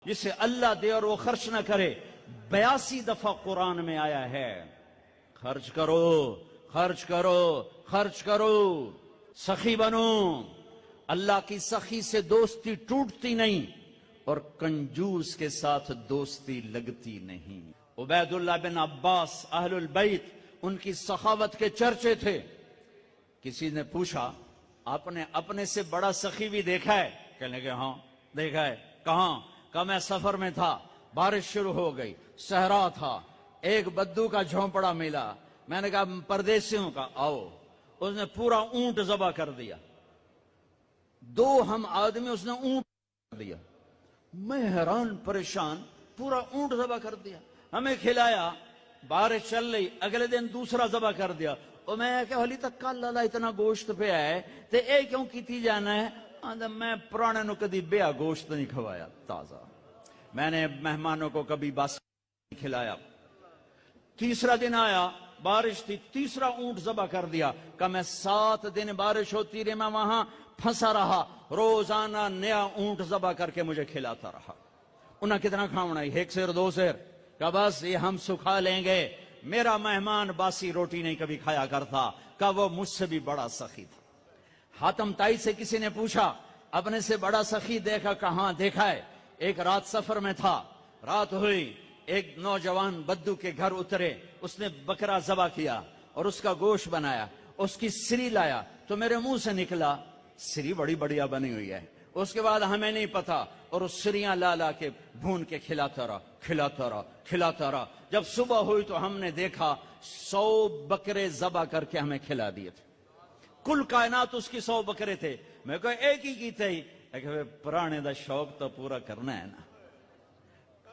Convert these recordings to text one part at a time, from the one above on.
جسے اللہ دے اور وہ خرچ نہ کرے 82 دفعہ قرآن میں آیا ہے خرچ کرو، خرچ کرو، خرچ کرو، سخی بنو۔ اللہ کی سخی سے دوستی ٹوٹتی نہیں اور کنجوس کے ساتھ دوستی لگتی نہیں۔ عبید اللہ بن عباس اہل البیت، ان کی سخاوت کے چرچے تھے۔ کسی نے پوچھا آپ نے اپنے سے بڑا سخی بھی دیکھا ہے؟ کہنے لگے ہاں دیکھا ہے۔ کہاں؟ کہا میں سفر میں تھا، بارش شروع ہو گئی، صحرا تھا، ایک بدو کا جھونپڑا ملا، میں نے کہا پردیسیوں کا آؤ، اس نے پورا اونٹ ذبح کر دیا، 2 ہم آدمی اس نے اونٹ کر دیا۔ میں حیران پریشان، پورا اونٹ ذبح کر دیا، ہمیں کھلایا، بارش چل رہی، اگلے دن دوسرا ذبح کر دیا۔ اور میں کہ حالی تک کل اللہ اتنا گوشت پہ آئے تے اے کیوں کیتی جانا ہے؟ میں پرانے نو کدی بیا گوشت نہیں کھوایا تازہ، میں نے مہمانوں کو کبھی باسی نہیں کھلایا۔ تیسرا دن آیا، بارش تھی، تیسرا اونٹ ذبح کر دیا۔ کہ میں 7 دن بارش ہوتی رہی، میں وہاں پھنسا رہا، روزانہ نیا اونٹ ذبح کر کے مجھے کھلاتا رہا۔ انہیں کتنا کھاونا ہے؟ 1 سیر 2 سیر؟ کہ بس یہ ہم سکھا لیں گے۔ میرا مہمان باسی روٹی نہیں کبھی کھایا کرتا، کہ وہ مجھ سے بھی بڑا سخی تھا۔ حاتم تائی سے کسی نے پوچھا اپنے سے بڑا سخی دیکھا؟ کہاں دیکھا ہے؟ ایک رات سفر میں تھا، رات ہوئی، ایک نوجوان بدو کے گھر اترے، اس نے بکرا ذبح کیا اور اس کا گوشت بنایا، اس کی سری لایا تو میرے منہ سے نکلا سری بڑی بڑھیا بنی ہوئی ہے۔ اس کے بعد ہمیں نہیں پتا، اور اس سریاں لا لا کے بھون کے کھلاتا رہا، کھلاتا رہا، کھلاتا رہا۔ جب صبح ہوئی تو ہم نے دیکھا 100 بکرے ذبح کر کے ہمیں کھلا دیے تھے۔ کل کائنات اس کی 100 بکرے تھے، میں کہا ایک ہی کی تھے، پرانے دا شوق تو پورا کرنا ہے نا۔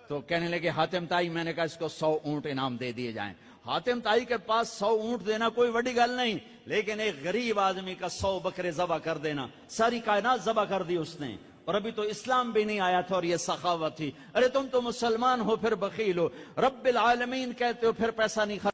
تو کہنے لگے حاتم تائی، میں نے کہا اس کو 100 اونٹ انعام دے دیے جائیں۔ حاتم تائی کے پاس 100 اونٹ دینا کوئی بڑی گل نہیں، لیکن ایک غریب آدمی کا 100 بکرے ذبح کر دینا، ساری کائنات ذبح کر دی اس نے۔ اور ابھی تو اسلام بھی نہیں آیا تھا اور یہ سخاوت تھی۔ ارے تم تو مسلمان ہو پھر بخیل ہو، رب العالمین کہتے ہو پھر پیسہ نہیں خرچ